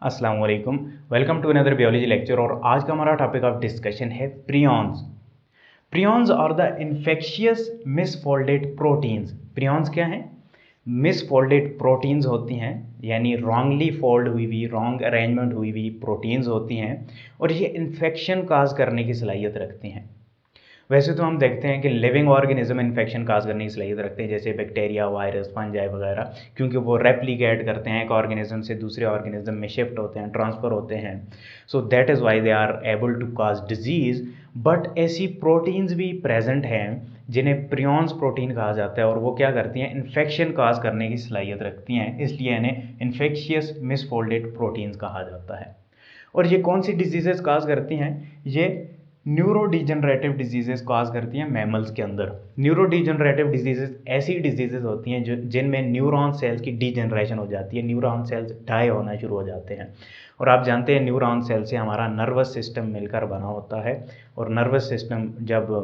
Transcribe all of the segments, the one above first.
अस्सलाम वालेकुम। Welcome to another biology lecture. और आज का हमारा टॉपिक ऑफ डिस्कशन है prions. Prions are the infectious misfolded proteins. Prions क्या हैं? मिसफोल्डेड प्रोटीन्स होती हैं, यानी रॉन्गली फोल्ड हुई हुई, रॉन्ग अरेंजमेंट हुई हुई प्रोटीन्स होती हैं और ये इन्फेक्शन काज करने की सलाहियत रखती हैं। वैसे तो हम देखते हैं कि लिविंग ऑर्गेनिज्म इन्फेक्शन काज करने की सलाहियत रखते हैं, जैसे बैक्टीरिया, वायरस, फंजाई वगैरह, क्योंकि वो रेप्लिकेट करते हैं, एक ऑर्गेनिज्म से दूसरे ऑर्गेनिज्म में शिफ्ट होते हैं, ट्रांसफ़र होते हैं। So that is why they are able to cause disease. But ऐसी प्रोटीन्स भी प्रेजेंट हैं जिन्हें प्रियॉन्स प्रोटीन कहा जाता है और वो क्या करती हैं? इन्फेक्शन काज करने की सलाहियत रखती हैं, इसलिए इन्हें इन्फेक्शियस मिसफोल्डेड प्रोटीन्स कहा जाता है। और ये कौन सी डिजीज़ेस काज करती हैं? ये न्यूरो डिजनरेटिव डिजीज़ेस काज करती हैं मैमल्स के अंदर। न्यूरो डिजनरेटिव डिजीज़ेस ऐसी डिजीज़ेस होती हैं जो जिनमें न्यूरॉन सेल्स की डिजनरेशन हो जाती है, न्यूरॉन सेल्स डाई होना शुरू हो जाते हैं। और आप जानते हैं न्यूरॉन सेल से हमारा नर्वस सिस्टम मिलकर बना होता है, और नर्वस सिस्टम जब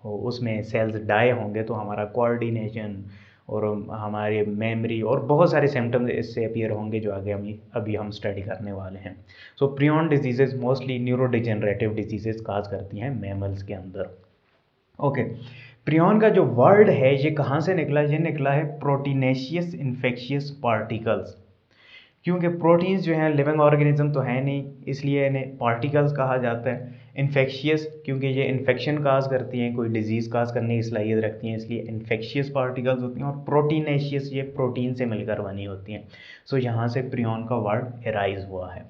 उसमें सेल्स डाई होंगे तो हमारा कोऑर्डिनेशन और हमारे मेमोरी और बहुत सारे सिम्टम्स इससे अपीयर होंगे जो आगे अभी हम स्टडी करने वाले हैं। So prion diseases mostly neurodegenerative diseases cause करती हैं मैमल्स के अंदर। ओके, प्रियॉन का जो वर्ड है ये कहाँ से निकला? ये निकला है प्रोटीनेशियस इन्फेक्शियस पार्टिकल्स। क्योंकि प्रोटीन्स जो हैं लिविंग ऑर्गेनिज्म तो है नहीं, इसलिए इन्हें पार्टिकल्स कहा जाता है। इन्फेक्शियस क्योंकि ये इन्फेक्शन काज करती हैं, कोई डिजीज़ काज करने की सलाहियत रखती हैं, इसलिए इन्फेक्शियस पार्टिकल्स होती हैं। और प्रोटीनेशियस ये प्रोटीन से मिलकर बनी होती हैं। सो यहाँ से प्रियॉन का वर्ड एराइज हुआ है।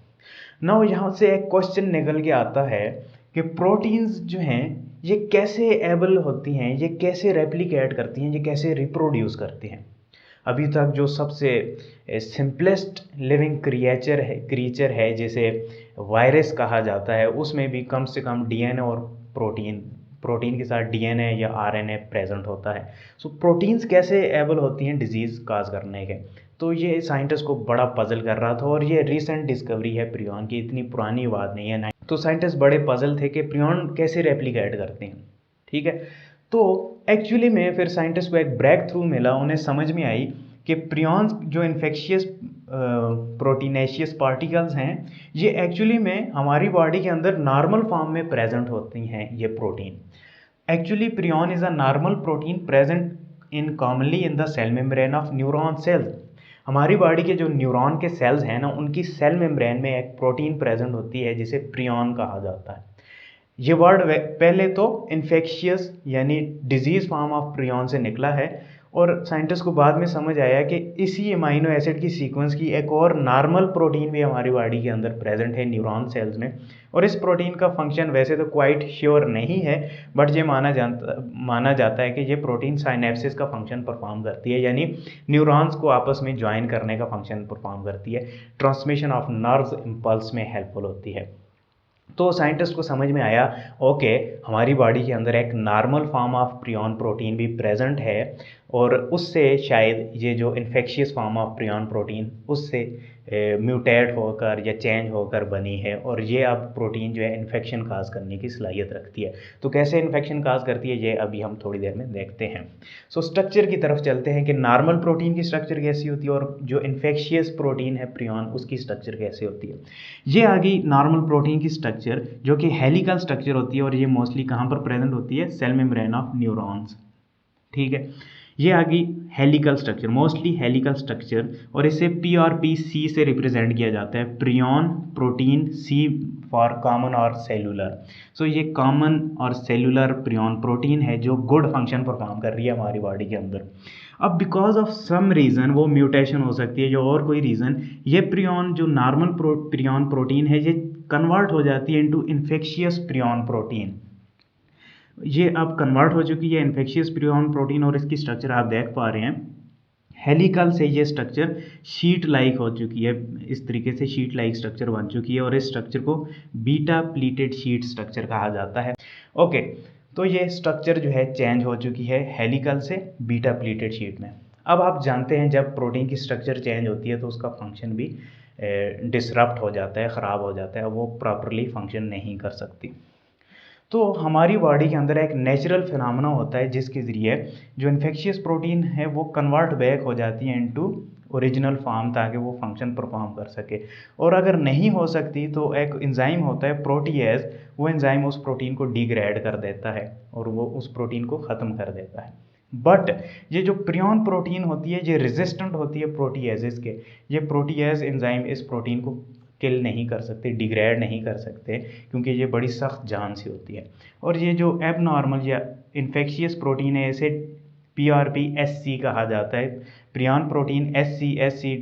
नाउ यहाँ से एक क्वेश्चन निकल के आता है कि प्रोटीन्स जो हैं ये कैसे एबल होती हैं, ये कैसे रेप्लिकेट करती हैं, ये कैसे रिप्रोड्यूस करती हैं। अभी तक जो सबसे सिंपलेस्ट लिविंग क्रिएचर है जिसे वायरस कहा जाता है, उसमें भी कम से कम डीएनए और प्रोटीन के साथ डीएनए या आरएनए प्रेजेंट होता है। सो प्रोटीन्स कैसे एबल होती हैं डिजीज़ काज करने के? तो ये साइंटिस्ट को बड़ा पजल कर रहा था, और ये रिसेंट डिस्कवरी है प्रियॉन की, इतनी पुरानी बात नहीं है। तो साइंटिस्ट बड़े पजल थे कि प्रियॉन कैसे रेप्लिकेट करते हैं। ठीक है, तो एक्चुअली में फिर साइंटिस्ट को एक ब्रेक थ्रू मिला, उन्हें समझ में आई कि प्रियॉन्स जो इन्फेक्शियस प्रोटीनेशियस पार्टिकल्स हैं ये एक्चुअली में हमारी बॉडी के अंदर नॉर्मल फॉर्म में प्रेजेंट होती हैं। ये protein actually prion is a normal protein present in commonly in the cell membrane of neuron cells. हमारी बॉडी के जो न्यूरॉन के सेल्स हैं ना, उनकी सेल मेम्ब्रेन में एक प्रोटीन प्रेजेंट होती है जिसे प्रियॉन कहा जाता है। ये वर्ड पहले तो इन्फेक्शियस यानी डिजीज़ फॉर्म ऑफ प्रियॉन से निकला है, और साइंटिस्ट को बाद में समझ आया कि इसी अमाइनो एसिड की सीक्वेंस की एक और नॉर्मल प्रोटीन भी हमारी बॉडी के अंदर प्रेजेंट है न्यूरॉन सेल्स में। और इस प्रोटीन का फंक्शन वैसे तो क्वाइट श्योर नहीं है, बट ये माना जाता है कि ये प्रोटीन साइनेप्सिस का फंक्शन परफॉर्म करती है, यानी न्यूरॉन्स को आपस में ज्वाइन करने का फंक्शन परफॉर्म करती है, ट्रांसमिशन ऑफ नर्व्स इम्पल्स में हेल्पफुल होती है। तो साइंटिस्ट को समझ में आया, ओके, हमारी बॉडी के अंदर एक normal form of prion protein भी प्रेजेंट है, और उससे शायद ये जो infectious form of prion protein उससे म्यूटेट होकर या चेंज होकर बनी है, और ये अब प्रोटीन जो है इन्फेक्शन काज करने की सलाहियत रखती है। तो कैसे इन्फेक्शन काज करती है ये अभी हम थोड़ी देर में देखते हैं। सो स्ट्रक्चर की तरफ चलते हैं कि नॉर्मल प्रोटीन की स्ट्रक्चर कैसी होती है और जो इन्फेक्शियस प्रोटीन है प्रियॉन उसकी स्ट्रक्चर कैसे होती है। ये आ गई नॉर्मल प्रोटीन की स्ट्रक्चर, जो कि हेलिकल स्ट्रक्चर होती है, और ये मोस्टली कहाँ पर प्रेजेंट होती है? Cell membrane of neurons. ठीक है, ये आ गई helical structure, mostly helical structure, और इसे पी और पी सी से रिप्रेजेंट किया जाता है। Prion, protein, C for common और सेलुलर। सो ये कॉमन और सेलुलर प्रियॉन प्रोटीन है जो गुड फंक्शन परफॉर्म कर रही है हमारी बॉडी के अंदर। अब बिकॉज ऑफ सम रीज़न वो म्यूटेशन हो सकती है, जो और कोई रीज़न, ये प्रियॉन जो नॉर्मल प्रियॉन प्रोटीन है ये कन्वर्ट हो जाती है इनटू इन्फेक्शियस प्रियॉन प्रोटीन। ये अब कन्वर्ट हो चुकी है इन्फेक्शियस प्रियॉन प्रोटीन, और इसकी स्ट्रक्चर आप देख पा रहे हैं। हेलिकल से ये स्ट्रक्चर शीट लाइक हो चुकी है, इस तरीके से शीट लाइक स्ट्रक्चर बन चुकी है, और इस स्ट्रक्चर को बीटा प्लीटेड शीट स्ट्रक्चर कहा जाता है। ओके, तो ये स्ट्रक्चर जो है चेंज हो चुकी है हेलिकल से बीटा प्लीटेड शीट में। अब आप जानते हैं जब प्रोटीन की स्ट्रक्चर चेंज होती है तो उसका फंक्शन भी डिसरप्ट हो जाता है, ख़राब हो जाता है, वो प्रॉपरली फंक्शन नहीं कर सकती। तो हमारी बॉडी के अंदर एक नेचुरल फिनोमेना होता है जिसके ज़रिए जो इन्फेक्शियस प्रोटीन है वो कन्वर्ट बैक हो जाती है इनटू ओरिजिनल फॉर्म, ताकि वो फंक्शन परफॉर्म कर सके। और अगर नहीं हो सकती तो एक एंजाइम होता है प्रोटीएज, वो एंजाइम उस प्रोटीन को डिग्रेड कर देता है और वो उस प्रोटीन को ख़त्म कर देता है। बट ये जो प्रियॉन प्रोटीन होती है ये रेजिस्टेंट होती है प्रोटीएजेस के। ये प्रोटीएज एंजाइम इस प्रोटीन को किल नहीं कर सकते, डिग्रेड नहीं कर सकते, क्योंकि ये बड़ी सख्त जान सी होती है। और ये जो एबनॉर्मल या इन्फेक्शियस प्रोटीन है इसे PRPSC कहा जाता है। प्रियॉन प्रोटीन SC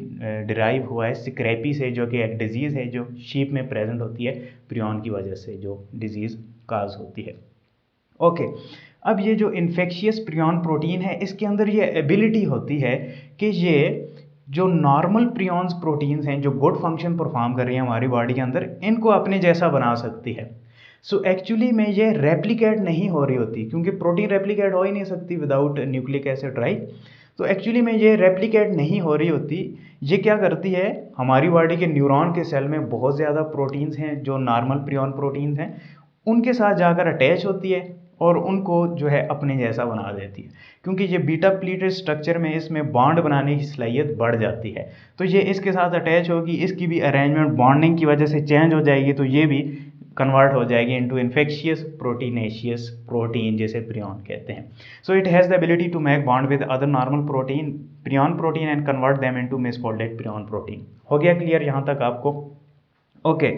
डिराइव हुआ है सिक्रेपी से, जो कि एक डिजीज़ है जो शीप में प्रेजेंट होती है प्रियॉन की वजह से, जो डिजीज़ काज होती है। ओके, अब ये जो इन्फेक्शियस प्रियॉन प्रोटीन है इसके अंदर ये एबिलिटी होती है कि ये जो नॉर्मल प्रियॉन्स प्रोटीन्स हैं जो गुड फंक्शन परफॉर्म कर रही हैं हमारी बॉडी के अंदर, इनको अपने जैसा बना सकती है। सो एक्चुअली में ये रेप्लिकेट नहीं हो रही होती, क्योंकि प्रोटीन रेप्लिकेट हो ही नहीं सकती विदाउट न्यूक्लिक एसिड, राइट। तो एक्चुअली में ये रेप्लिकेट नहीं हो रही होती। ये क्या करती है, हमारी बॉडी के न्यूरॉन के सेल में बहुत ज़्यादा प्रोटीन्स हैं जो नॉर्मल प्रियॉन प्रोटीन्स हैं, उनके साथ जाकर अटैच होती है और उनको जो है अपने जैसा बना देती है। क्योंकि ये बीटा प्लीटेड स्ट्रक्चर में इसमें बॉन्ड बनाने की सलाहियत बढ़ जाती है, तो ये इसके साथ अटैच होगी, इसकी भी अरेंजमेंट बॉन्डिंग की वजह से चेंज हो जाएगी, तो ये भी कन्वर्ट हो जाएगी इनटू इन्फेक्शियस प्रोटीनेशियस प्रोटीन, जिसे प्रियॉन कहते हैं। So it has the ability to make bond with other normal protein prion protein and convert them into misfolded prion protein. हो गया क्लियर यहाँ तक आपको? ओके,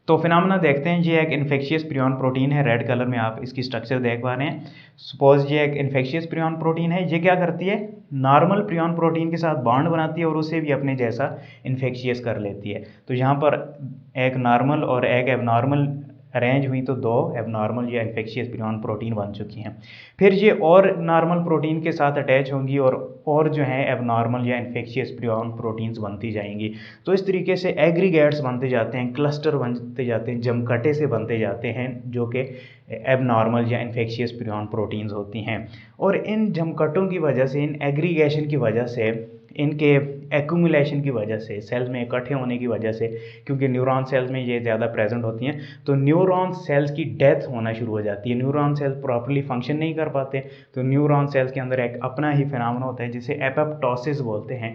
तो फिनोमेना देखते हैं। ये एक इन्फेक्शियस प्रियॉन प्रोटीन है, रेड कलर में आप इसकी स्ट्रक्चर देख पा रहे हैं। सपोज ये एक इन्फेक्शियस प्रियॉन प्रोटीन है, ये क्या करती है, नॉर्मल प्रियॉन प्रोटीन के साथ बॉन्ड बनाती है और उसे भी अपने जैसा इन्फेक्शियस कर लेती है। तो यहाँ पर एक नॉर्मल और एक एबनॉर्मल अरेंज हुई तो दो एबनॉर्मल या इन्फेक्शियस प्रियॉन प्रोटीन बन चुकी हैं। फिर ये और नॉर्मल प्रोटीन के साथ अटैच होंगी और जो है एबनॉर्मल या इन्फेक्शियस प्रियॉन प्रोटीन्स बनती जाएंगी। तो इस तरीके से एग्रीगेट्स बनते जाते हैं, क्लस्टर बनते जाते हैं, जमकटे से बनते जाते हैं, जो कि एबनॉर्मल या इन्फेक्शियस प्रियॉन प्रोटीन्स होती हैं। और इन जमकटों की वजह से, इन एग्रीगेशन की वजह से, इनके एक्यूमुलेशन की वजह से, सेल्स में इकट्ठे होने की वजह से, क्योंकि न्यूरॉन सेल्स में ये ज़्यादा प्रेजेंट होती हैं, तो न्यूरॉन सेल्स की डेथ होना शुरू हो जाती है। न्यूरॉन सेल्स प्रॉपर्ली फंक्शन नहीं कर पाते, तो न्यूरॉन सेल्स के अंदर एक अपना ही फिनोमेना होता है जिसे एपोप्टोसिस बोलते हैं,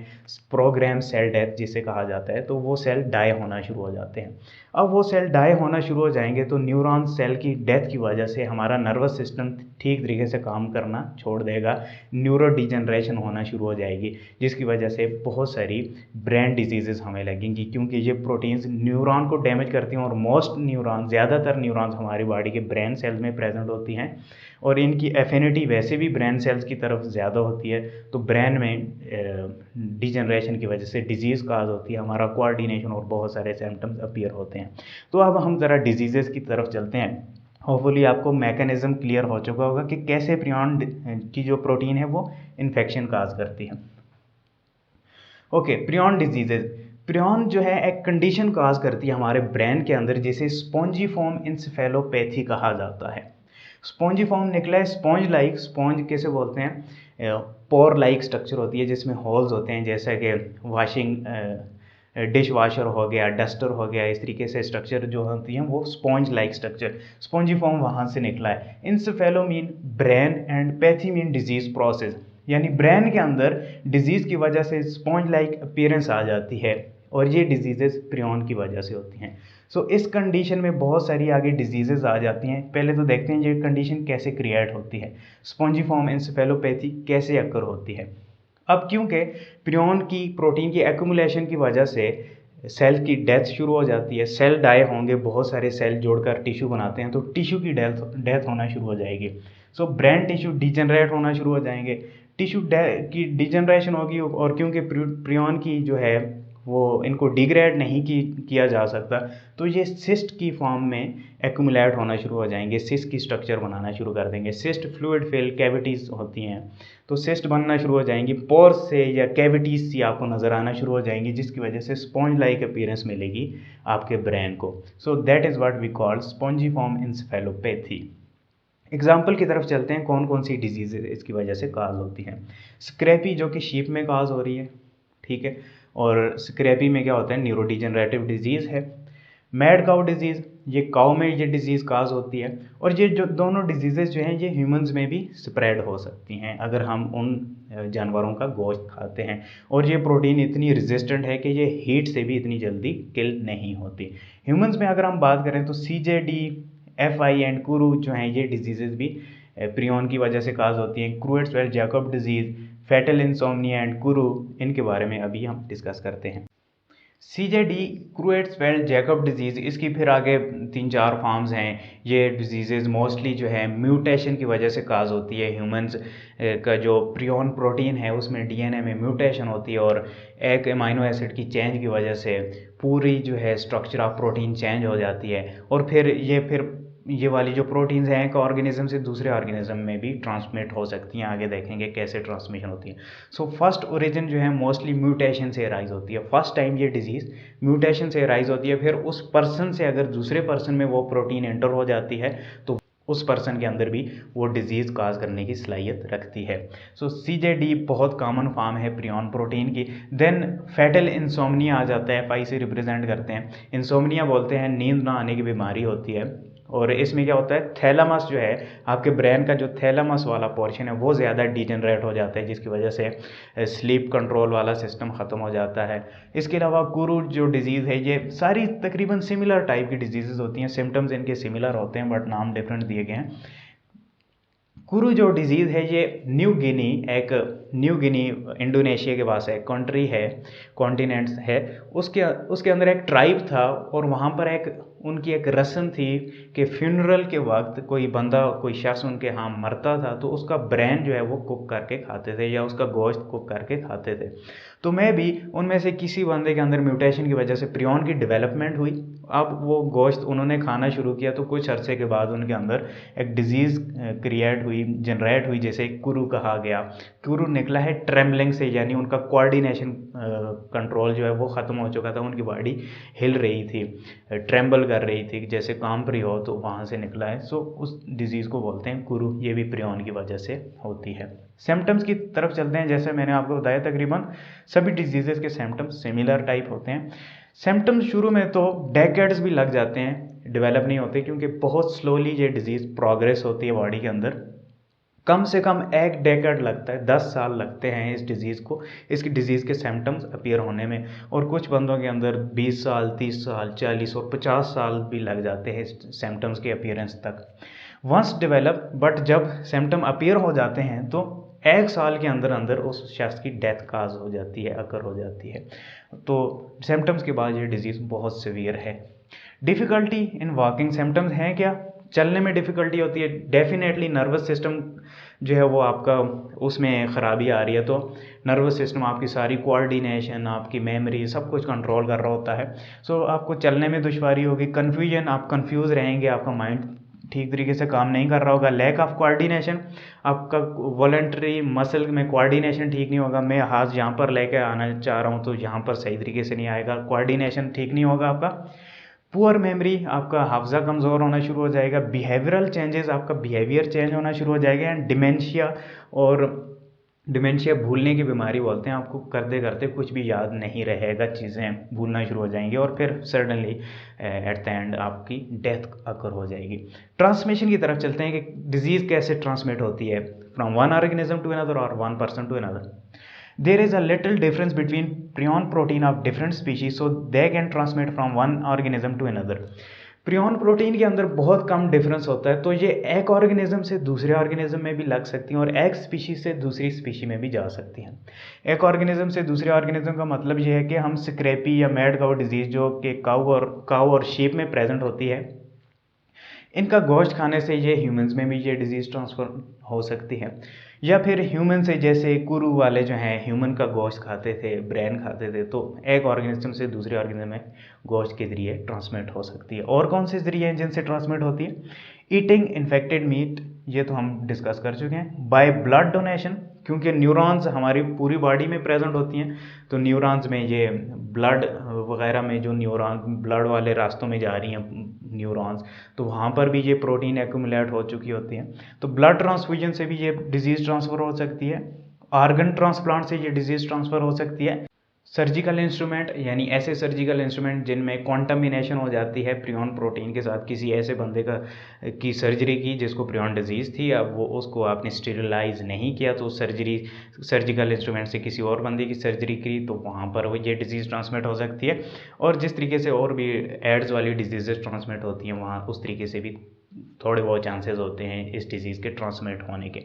प्रोग्राम सेल डेथ जिसे कहा जाता है। तो वो सेल डाई होना शुरू हो जाते हैं। अब वो सेल डाई होना शुरू हो जाएंगे तो न्यूरॉन सेल की डेथ की वजह से हमारा नर्वस सिस्टम ठीक तरीके से काम करना छोड़ देगा, न्यूरो डिजनरेशन होना शुरू हो जाएगी, जिसकी वजह से बहुत सारी ब्रेन डिजीज़ेस हमें लगेंगी, क्योंकि ये प्रोटीन्स न्यूरॉन को डैमेज करती हैं। और मोस्ट न्यूरॉन, ज़्यादातर न्यूरॉन्स हमारी बॉडी के ब्रेन सेल्स में प्रेजेंट होती हैं और इनकी एफिनिटी वैसे भी ब्रेन सेल्स की तरफ ज़्यादा होती है। तो ब्रेन में डिजनरेशन की वजह से डिजीज़ काज होती है, हमारा कोऑर्डिनेशन और बहुत सारे सिम्टम्स अपीयर होते हैं। तो अब हम ज़रा डिजीज़ेस की तरफ चलते हैं। होपफुली आपको मैकेनिज्म क्लियर हो चुका होगा कि कैसे प्रियॉन की जो प्रोटीन है वो इन्फेक्शन काज करती है। Okay, prion diseases. प्रियॉन जो है एक कंडीशन काज करती है हमारे ब्रेन के अंदर, जिसे स्पॉन्जीफॉर्म इंसेफेलोपैथी कहा जाता है। स्पॉन्जीफॉर्म निकला है स्पॉन्ज लाइक, स्पॉन्ज कैसे बोलते हैं, पोर लाइक स्ट्रक्चर होती है जिसमें होल्स होते हैं, जैसे कि वॉशिंग डिश वॉशर हो गया, डस्टर हो गया, इस तरीके से स्ट्रक्चर जो होती हैं वो स्पॉन्ज लाइक स्ट्रक्चर, स्पॉन्जीफॉर्म वहाँ से निकला है। Encephalo mean brain and pathy mean disease process, यानी ब्रेन के अंदर डिजीज़ की वजह से स्पॉन्ज लाइक अपीयरेंस आ जाती है और ये डिजीज़ेस प्रियॉन की वजह से होती हैं। सो इस कंडीशन में बहुत सारी आगे डिजीज़ेस आ जाती हैं। पहले तो देखते हैं ये कंडीशन कैसे क्रिएट होती है, स्पॉन्जीफॉर्म इंसेफेलोपैथी कैसे अक्कर होती है। अब क्योंकि प्रियॉन की प्रोटीन की एक्यूमुलेशन की वजह से सेल की डेथ शुरू हो जाती है, सेल डाई होंगे, बहुत सारे सेल जोड़कर टिश्यू बनाते हैं, तो टिश्यू की डेथ होना शुरू हो जाएगी। सो ब्रेन टिश्यू डिजनरेट होना शुरू हो जाएंगे, टिश्यू की डिजनरेशन होगी। और क्योंकि प्रियॉन की जो है वो इनको डिग्रेड नहीं किया जा सकता, तो ये सिस्ट की फॉर्म में एक्यूमुलेट होना शुरू हो जाएंगे, सिस्ट की स्ट्रक्चर बनाना शुरू कर देंगे। सिस्ट फ्लूइड फिल कैविटीज़ होती हैं, तो सिस्ट बनना शुरू हो जाएंगी, पोर्स से या कैविटीज़ सी आपको नज़र आना शुरू हो जाएंगी, जिसकी वजह से स्पॉन्ज लाइक अपीयरेंस मिलेगी आपके ब्रेन को। So that is what we call spongiform encephalopathy. Example की तरफ चलते हैं, कौन कौन सी डिजीज़ इसकी वजह से काज होती हैं। स्क्रैपी जो कि शीप में काज हो रही है, ठीक है, और स्क्रैपी में क्या होता है, न्यूरोडिजनरेटिव डिजीज़ है। मैड काउ डिजीज़, ये काऊ में ये डिजीज़ काज होती है, और ये जो दोनों डिजीज़ेज जो हैं ये ह्यूमंस में भी स्प्रेड हो सकती हैं अगर हम उन जानवरों का गोश्त खाते हैं। और ये प्रोटीन इतनी रेजिस्टेंट है कि ये हीट से भी इतनी जल्दी किल नहीं होती। ह्यूमंस में अगर हम बात करें तो CJD, FI एंड कुरू जो हैं ये डिजीज़ेज भी प्रियन की वजह से काज होती हैं। Creutzfeldt Jakob disease, fatal insomnia and kuru, इनके बारे में अभी हम डिस्कस करते हैं। CJD, क्रूएट्स-वेल्च जैकब डिजीज़, इसकी फिर आगे 3-4 फॉर्म्स हैं। ये डिजीज़ेज़ मोस्टली जो है म्यूटेशन की वजह से काज होती है। ह्यूमंस का जो प्रियन प्रोटीन है उसमें DNA में म्यूटेशन होती है, और एक अमाइनो एसिड की चेंज की वजह से पूरी जो है स्ट्रक्चर ऑफ प्रोटीन चेंज हो जाती है, और फिर ये वाली जो प्रोटीन्स हैं एक ऑर्गेनिज्म से दूसरे ऑर्गेनिज्म में भी ट्रांसमिट हो सकती हैं। आगे देखेंगे कैसे ट्रांसमिशन होती है। सो फर्स्ट ओरिजिन जो है मोस्टली म्यूटेशन से राइज होती है। फर्स्ट टाइम ये डिजीज़ म्यूटेशन से राइज होती है, फिर उस पर्सन से अगर दूसरे पर्सन में वो प्रोटीन एंटर हो जाती है तो उस पर्सन के अंदर भी वो डिजीज़ काज करने की सलाहियत रखती है। सो CJD बहुत कॉमन फॉर्म है प्रियन प्रोटीन की। देन फैटल इंसोम्निया आ जाता है, FI से रिप्रेजेंट करते हैं। इंसोम्निया बोलते हैं नींद ना आने की बीमारी होती है, और इसमें क्या होता है, थैलामस जो है आपके ब्रेन का जो थैलामस वाला पोर्शन है वो ज़्यादा डिजेनरेट हो जाता है, जिसकी वजह से स्लीप कंट्रोल वाला सिस्टम ख़त्म हो जाता है। इसके अलावा कुरू जो डिजीज़ है, ये सारी तकरीबन सिमिलर टाइप की डिजीज़ होती हैं। सिम्टम्स इनके सिमिलर होते हैं बट नाम डिफरेंट दिए गए हैं। कुरू जो डिजीज़ है ये न्यू गिनी इंडोनेशिया के पास है, कंट्री है, कॉन्टिनेंट्स है, उसके अंदर एक ट्राइब था, और वहाँ पर उनकी एक रस्म थी कि फ्यूनरल के वक्त कोई शख्स उनके यहाँ मरता था तो उसका ब्रेन जो है वो कुक करके खाते थे, या उसका गोश्त कुक करके खाते थे। तो मैं भी उनमें से किसी बंदे के अंदर म्यूटेशन की वजह से प्रियन की डेवलपमेंट हुई। अब वो गोश्त उन्होंने खाना शुरू किया तो कुछ अरसे के बाद उनके अंदर एक डिजीज़ जनरेट हुई, जैसे कुरू कहा गया। कुरू निकला है ट्रेमलिंग से, यानी उनका कोऑर्डिनेशन कंट्रोल जो है वो ख़त्म हो चुका था, उनकी बॉडी हिल रही थी, ट्रेम्बल कर रही थी, जैसे कांपरी हो, तो वहाँ से निकला है। सो उस डिज़ीज़ को बोलते हैं कुरू। ये भी प्रियन की वजह से होती है। सिम्टम्स की तरफ चलते हैं। जैसे मैंने आपको बताया तकरीबन सभी डिजीज़ेस के सिम्टम्स सिमिलर टाइप होते हैं। सिम्टम्स शुरू में तो डेकेड्स भी लग जाते हैं, डेवलप नहीं होते, क्योंकि बहुत स्लोली ये डिज़ीज़ प्रोग्रेस होती है बॉडी के अंदर। कम से कम 1 डेकेड लगता है, 10 साल लगते हैं इसकी डिज़ीज़ के सिम्टम्स अपीयर होने में, और कुछ बंदों के अंदर 20 साल, 30 साल, 40 और 50 साल भी लग जाते हैं सिम्टम्स के अपीयरेंस तक। वंस डेवलप, बट जब सिम्टम अपीयर हो जाते हैं तो 1 साल के अंदर अंदर उस शख्स की डेथ काज हो जाती है, अकर हो जाती है। तो सिम्टम्स के बाद ये डिज़ीज़ बहुत सीवियर है। डिफ़िकल्टी इन वॉकिंग सिम्टम्स हैं क्या? चलने में डिफ़िकल्टी होती है, डेफिनेटली नर्वस सिस्टम जो है वो आपका उसमें ख़राबी आ रही है, तो नर्वस सिस्टम आपकी सारी कोऑर्डिनेशन, आपकी मेमोरी, सब कुछ कंट्रोल कर रहा होता है। सो आपको चलने में दुश्वारी होगी, कन्फ्यूजन, आप कंफ्यूज रहेंगे, आपका माइंड ठीक तरीके से काम नहीं कर रहा होगा। लैक ऑफ कोऑर्डिनेशन, आपका वॉलंटरी मसल में कोऑर्डिनेशन ठीक नहीं होगा। मैं हाथ यहाँ पर लेके आना चाह रहा हूँ तो यहाँ पर सही तरीके से नहीं आएगा, कोऑर्डिनेशन ठीक नहीं होगा आपका। पुअर मेमोरी, आपका हाफजा कमज़ोर होना शुरू हो जाएगा। बिहेवियरल चेंजेस, आपका बिहेवियर चेंज होना शुरू हो जाएगा। एंड डिमेंशिया भूलने की बीमारी बोलते हैं, आपको करते करते कुछ भी याद नहीं रहेगा, चीज़ें भूलना शुरू हो जाएंगी, और फिर सडनली एट द एंड आपकी डेथ अकर हो जाएगी। ट्रांसमिशन की तरफ चलते हैं कि डिजीज़ कैसे ट्रांसमिट होती है from one organism to another और one person to another. There is a little difference between prion protein of different species, so they can transmit from one organism to another. Prion protein के अंदर बहुत कम difference होता है, तो ये एक organism से दूसरे ऑर्गेनिज्म में भी लग सकती हैं, और एक स्पीशीज से दूसरी स्पीशी में भी जा सकती हैं। एक ऑर्गेनिज्म से दूसरे ऑर्गेनिज्म का मतलब ये है कि हम स्क्रैपी या मैड काउ डिजीज़ जो कि काउ और शीप में प्रेजेंट होती है, इनका गोश्त खाने से ये ह्यूमंस में भी ये डिजीज़ ट्रांसफ़र हो सकती है। या फिर ह्यूमन से, जैसे कुरू वाले जो हैं ह्यूमन का गोश्त खाते थे, ब्रेन खाते थे, तो एक ऑर्गेनिज्म से दूसरे ऑर्गेनिज्म में गोश्त के ज़रिए ट्रांसमिट हो सकती है। और कौन से ज़रिए हैं जिनसे ट्रांसमिट होती है? ईटिंग इन्फेक्टेड मीट, ये तो हम डिस्कस कर चुके हैं। बाय ब्लड डोनेशन, क्योंकि न्यूरॉन्स हमारी पूरी बॉडी में प्रेजेंट होती हैं, तो न्यूरॉन्स में ये ब्लड वगैरह में जो न्यूरॉन ब्लड वाले रास्तों में जा रही हैं न्यूरॉन्स, तो वहाँ पर भी ये प्रोटीन एक्यूमुलेट हो चुकी होती हैं, तो ब्लड ट्रांसफ्यूजन से भी ये डिजीज़ ट्रांसफ़र हो सकती है। ऑर्गन ट्रांसप्लांट से ये डिजीज़ ट्रांसफ़र हो सकती है। सर्जिकल इंस्ट्रूमेंट यानी ऐसे सर्जिकल इंस्ट्रूमेंट जिनमें कॉन्टामिनेशन हो जाती है प्रियॉन प्रोटीन के साथ। किसी ऐसे बंदे की सर्जरी की जिसको प्रियॉन डिजीज़ थी, अब वो उसको आपने स्टेरिलाइज नहीं किया तो सर्जिकल इंस्ट्रूमेंट से किसी और बंदे की सर्जरी की तो वहाँ पर वो ये डिजीज़ ट्रांसमिट हो सकती है। और जिस तरीके से और भी एड्स वाली डिजीज़ ट्रांसमिट होती हैं वहाँ उस तरीके से भी थोड़े बहुत चांसेस होते हैं इस डिजीज़ के ट्रांसमिट होने के।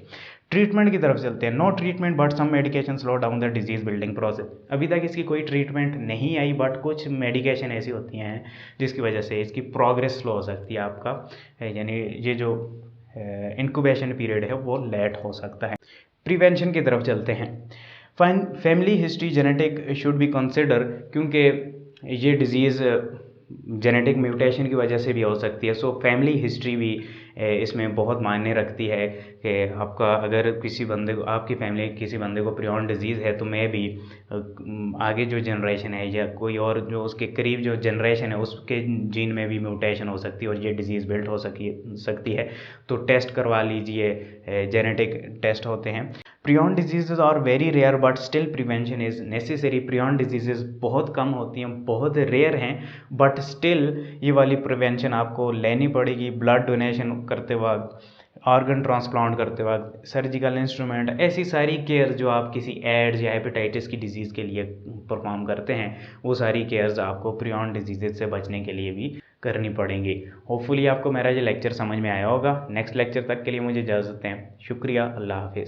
ट्रीटमेंट की तरफ चलते हैं। No treatment but some medication slow down the disease building process. अभी तक इसकी कोई ट्रीटमेंट नहीं आई, बट कुछ मेडिकेशन ऐसी होती हैं जिसकी वजह से इसकी प्रोग्रेस स्लो हो सकती है आपका, यानी ये जो इंक्यूबेशन पीरियड है वो लेट हो सकता है। प्रिवेंशन की तरफ चलते हैं। Family history genetic should be consider, क्योंकि ये डिज़ीज़ जेनेटिक म्यूटेशन की वजह से भी हो सकती है। सो फैमिली हिस्ट्री भी इसमें बहुत मायने रखती है कि आपका अगर किसी बंदे को, आपकी फैमिली किसी बंदे को प्रियॉन डिजीज़ है तो मैं भी आगे जो जनरेशन है या कोई और जो उसके करीब जो जनरेशन है उसके जीन में भी म्यूटेशन हो सकती है और ये डिजीज़ बिल्ड हो सकती है। तो टेस्ट करवा लीजिए, जेनेटिक टेस्ट होते हैं। Prion disease are very rare but still prevention is necessary. Prion disease बहुत कम होती हैं, बहुत रेयर हैं, बट स्टिल ये वाली प्रिवेंशन आपको लेनी पड़ेगी। ब्लड डोनेशन करते वक्त, ऑर्गन ट्रांसप्लांट करते वक्त, सर्जिकल इंस्ट्रूमेंट, ऐसी सारी केयर जो आप किसी एड्स या हेपेटाइटिस की डिजीज़ के लिए परफॉर्म करते हैं वो सारी केयर्स आपको प्रियॉन डिजीज़ से बचने के लिए भी करनी पड़ेंगी। होपफुली आपको मेरा ये लेक्चर समझ में आया होगा। नेक्स्ट लेक्चर तक के लिए मुझे इजाज़त दें। शुक्रिया, अल्लाह हाफिज़।